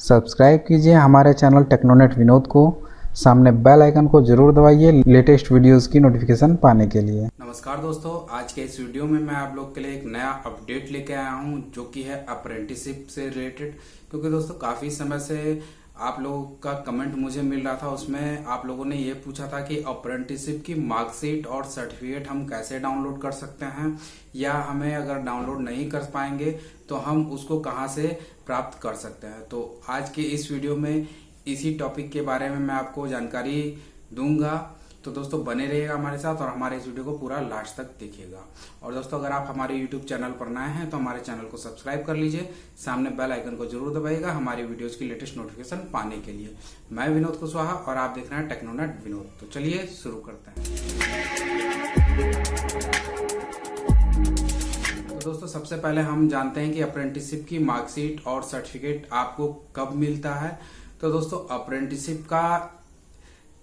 Subscribe कीजिए हमारे channel टेक्नोनेट Vinod को। सामने बेल आइकन को जरूर दबाइए लेटेस्ट वीडियोस की नोटिफिकेशन पाने के लिए। नमस्कार दोस्तों, आज के इस वीडियो में मैं आप लोग के लिए एक नया अपडेट लेके आया हूं जो कि है अप्रेंटिसशिप से रिलेटेड। क्योंकि दोस्तों काफी समय से आप लोगों का कमेंट मुझे मिल रहा था, उसमें आप लोगों ने ये पूछा था कि अप्रेंटिसशिप की मार्कशीट और सर्टिफिकेट हम कैसे डाउनलोड कर सकते हैं, या हमें अगर डाउनलोड नहीं कर पाएंगे तो हम उसको कहाँ से प्राप्त कर सकते हैं। तो आज के इस वीडियो में इसी टॉपिक के बारे में मैं आपको जानकारी दूंगा। तो दोस्तों बने रहिएगा हमारे साथ और हमारे इस वीडियो को पूरा लास्ट तक देखिएगा। और दोस्तों अगर आप हमारे YouTube चैनल पर नए हैं तो हमारे चैनल को सब्सक्राइब कर लीजिए, सामने बेल आइकन को जरूर दबाइएगा हमारी वीडियोस की लेटेस्ट नोटिफिकेशन पाने के लिए। मैं विनोद कुशवाहा और आप देख रहे हैं टेक्नोनेट विनोद। तो चलिए शुरू करते हैं। तो दोस्तों सबसे पहले हम जानते हैं कि अप्रेंटिसशिप की मार्कशीट और सर्टिफिकेट आपको कब मिलता है। तो दोस्तों अप्रेंटिसशिप का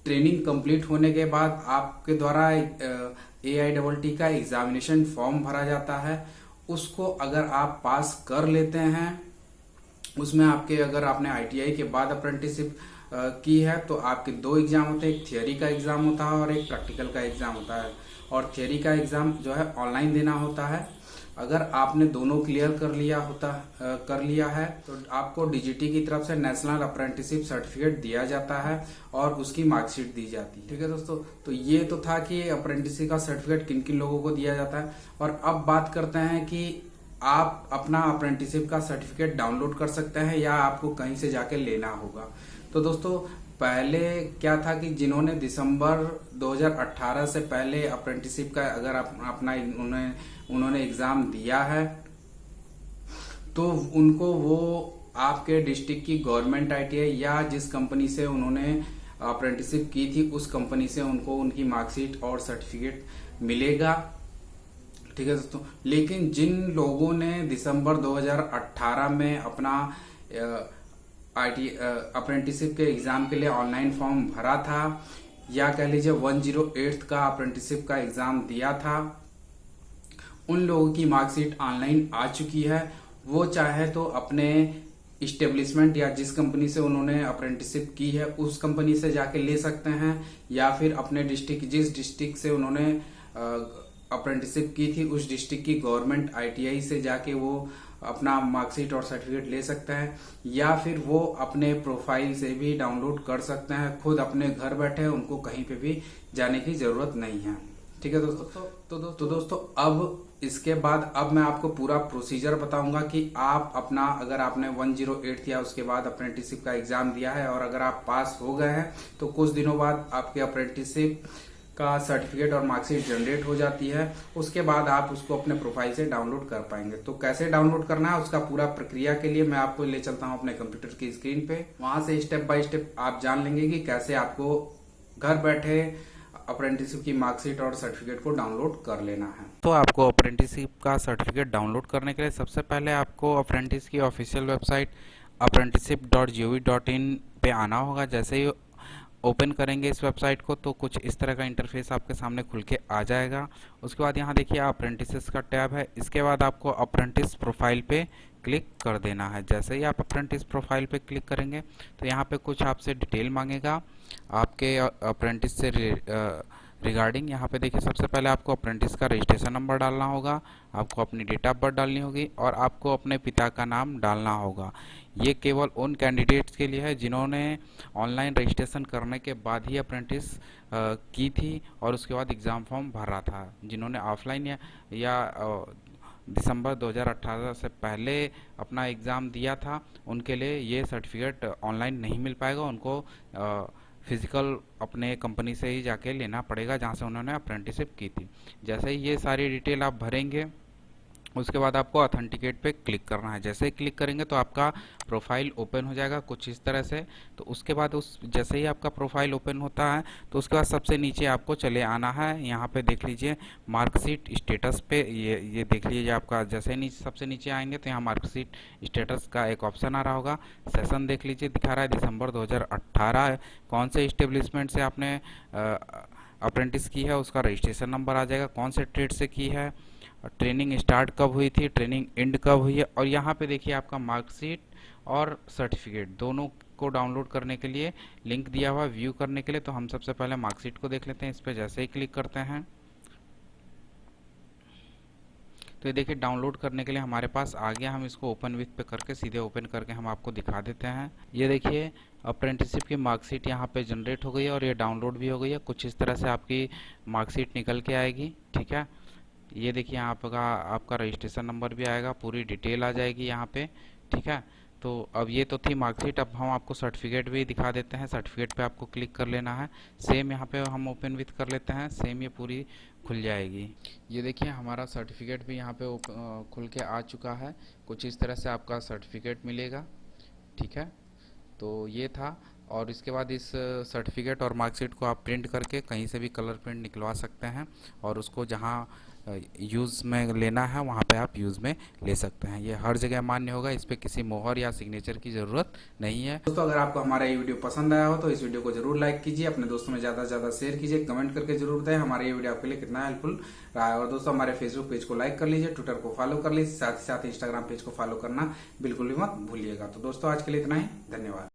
ट्रेनिंग कंप्लीट होने के बाद आपके द्वारा AITT का एग्जामिनेशन फॉर्म भरा जाता है। उसको अगर आप पास कर लेते हैं, उसमें आपके अगर आपने ITI के बाद अप्रेंटिसशिप की है तो आपके दो एग्जाम होते हैं, एक थियोरी का एग्जाम होता है और एक प्रैक्टिकल का एग्जाम होता है। और थियोरी का एग्जाम जो है ऑनलाइन देना होता है। अगर आपने दोनों क्लियर कर लिया है तो आपको DGT की तरफ से नेशनल अप्रेंटिसशिप सर्टिफिकेट दिया जाता है और उसकी मार्कशीट दी जाती है। ठीक है दोस्तों, तो ये तो था कि अप्रेंटिसशिप का सर्टिफिकेट किन किन लोगों को दिया जाता है। और अब बात करते हैं कि आप अपना अप्रेंटिसशिप का सर्टिफिकेट डाउनलोड कर सकते हैं या आपको कहीं से जाके लेना होगा। तो दोस्तों पहले क्या था कि जिन्होंने दिसंबर 2018 से पहले अप्रेंटिसशिप का अगर अपना उन्होंने एग्जाम दिया है तो उनको वो आपके डिस्ट्रिक्ट की गवर्नमेंट ITI या जिस कंपनी से उन्होंने अप्रेंटिसशिप की थी उस कंपनी से उनको उनकी मार्कशीट और सर्टिफिकेट मिलेगा। ठीक है दोस्तों, लेकिन जिन लोगों ने दिसंबर 2018 में अपना अप्रेंटिसशिप के एग्जाम के लिए ऑनलाइन फॉर्म भरा था या कह लीजिए 108 का अप्रेंटिसशिप का एग्जाम दिया था, उन लोगों की मार्कशीट ऑनलाइन आ चुकी है। वो चाहे तो अपने इस्टेब्लिशमेंट या जिस कंपनी से उन्होंने अप्रेंटिसशिप की है उस कंपनी से जाके ले सकते हैं, या फिर अपने जिस डिस्ट्रिक्ट से उन्होंने अप्रेंटिसशिप की थी उस डिस्ट्रिक्ट की गवर्नमेंट ITI से जाके वो अपना मार्कशीट और सर्टिफिकेट ले सकते हैं, या फिर वो अपने प्रोफाइल से भी डाउनलोड कर सकते हैं खुद अपने घर बैठे। उनको कहीं पे भी जाने की जरूरत नहीं है। ठीक है दोस्तों, तो दोस्तों अब इसके बाद अब मैं आपको पूरा प्रोसीजर बताऊंगा कि आप अपना अगर आपने 108 या उसके बाद अप्रेंटिसशिप का एग्जाम दिया है और अगर आप पास हो गए हैं तो कुछ दिनों बाद आपके अप्रेंटिसशिप का सर्टिफिकेट और मार्कशीट जनरेट हो जाती है। उसके बाद आप उसको अपने प्रोफाइल से डाउनलोड कर पाएंगे। तो कैसे डाउनलोड करना है उसका पूरा प्रक्रिया के लिए मैं आपको ले चलता हूं अपने कंप्यूटर की स्क्रीन पे। वहां से स्टेप बाय स्टेप आप जान लेंगे कि कैसे आपको घर बैठे अप्रेंटिसशिप की मार्कशीट और सर्टिफिकेट को डाउनलोड कर लेना है। तो आपको अप्रेंटिसशिप का सर्टिफिकेट डाउनलोड करने के लिए सबसे पहले आपको अप्रेंटिस की ऑफिशियल वेबसाइट apprenticeship.gov.in पे आना होगा। जैसे ही ओपन करेंगे इस वेबसाइट को तो कुछ इस तरह का इंटरफेस आपके सामने खुल के आ जाएगा। उसके बाद यहाँ देखिए अप्रेंटिसेस का टैब है। इसके बाद आपको अप्रेंटिस प्रोफाइल पे क्लिक कर देना है। जैसे ही आप अप्रेंटिस प्रोफाइल पे क्लिक करेंगे तो यहाँ पे कुछ आपसे डिटेल मांगेगा आपके अप्रेंटिस से रिगार्डिंग। यहाँ पे देखिए सबसे पहले आपको अप्रेंटिस का रजिस्ट्रेशन नंबर डालना होगा, आपको अपनी डेट ऑफ बर्थ डालनी होगी और आपको अपने पिता का नाम डालना होगा। ये केवल उन कैंडिडेट्स के लिए है जिन्होंने ऑनलाइन रजिस्ट्रेशन करने के बाद ही अप्रेंटिस की थी और उसके बाद एग्ज़ाम फॉर्म भरा था। जिन्होंने ऑफलाइन या दिसंबर 2018 से पहले अपना एग्ज़ाम दिया था उनके लिए ये सर्टिफिकेट ऑनलाइन नहीं मिल पाएगा। उनको फिजिकल अपने कंपनी से ही जाके लेना पड़ेगा जहाँ से उन्होंने अप्रेंटिसशिप की थी। जैसे ही ये सारी डिटेल आप भरेंगे उसके बाद आपको ऑथेंटिकेट पे क्लिक करना है। जैसे ही क्लिक करेंगे तो आपका प्रोफाइल ओपन हो जाएगा कुछ इस तरह से। तो उसके बाद जैसे ही आपका प्रोफाइल ओपन होता है तो उसके बाद सबसे नीचे आपको चले आना है। यहाँ पे देख लीजिए मार्कशीट स्टेटस पे ये देख लीजिए आपका जैसे नीचे सबसे नीचे आएंगे तो यहाँ मार्कशीट स्टेटस का एक ऑप्शन आ रहा होगा। सेशन देख लीजिए दिखा रहा है दिसंबर 2018 कौन से इस्टेब्लिशमेंट से आपने अप्रेंटिस की है उसका रजिस्ट्रेशन नंबर आ जाएगा, कौन से ट्रेड से की है, ट्रेनिंग स्टार्ट कब हुई थी, ट्रेनिंग एंड कब हुई है। और यहाँ पे देखिए आपका मार्कशीट और सर्टिफिकेट दोनों को डाउनलोड करने के लिए लिंक दिया हुआ व्यू करने के लिए। तो हम सबसे पहले मार्कशीट को देख लेते हैं। इस पर जैसे ही क्लिक करते हैं तो ये देखिए डाउनलोड करने के लिए हमारे पास आ गया। हम इसको ओपन विथ पे करके सीधे ओपन करके हम आपको दिखा देते हैं। ये देखिए अप्रेंटिसशिप की मार्कशीट यहाँ पे जनरेट हो गई है और ये डाउनलोड भी हो गई है। कुछ इस तरह से आपकी मार्कशीट निकल के आएगी। ठीक है, ये देखिए यहाँ पर आपका रजिस्ट्रेशन नंबर भी आएगा, पूरी डिटेल आ जाएगी यहाँ पे। ठीक है, तो अब ये तो थी मार्कशीट। अब हम आपको सर्टिफिकेट भी दिखा देते हैं। सर्टिफिकेट पे आपको क्लिक कर लेना है। सेम यहाँ पे हम ओपन विथ कर लेते हैं। सेम ये पूरी खुल जाएगी। ये देखिए हमारा सर्टिफिकेट भी यहाँ पे खुल के आ चुका है। कुछ इस तरह से आपका सर्टिफिकेट मिलेगा। ठीक है, तो ये था। और इसके बाद इस सर्टिफिकेट और मार्कशीट को आप प्रिंट करके कहीं से भी कलर प्रिंट निकलवा सकते हैं और उसको जहाँ यूज़ में लेना है वहाँ पे आप यूज़ में ले सकते हैं। ये हर जगह मान्य होगा। इस पर किसी मोहर या सिग्नेचर की ज़रूरत नहीं है। दोस्तों अगर आपको हमारा ये वीडियो पसंद आया हो तो इस वीडियो को जरूर लाइक कीजिए, अपने दोस्तों में ज़्यादा से ज़्यादा शेयर कीजिए, कमेंट करके जरूर बताएं हमारा ये वीडियो आपके लिए कितना हेल्पफुल रहा है। और दोस्तों हमारे फेसबुक पेज को लाइक कर लीजिए, ट्विटर को फॉलो कर लीजिए, साथ ही साथ इंस्टाग्राम पेज को फॉलो करना बिल्कुल भी मत भूलिएगा। तो दोस्तों आज के लिए इतना ही, धन्यवाद।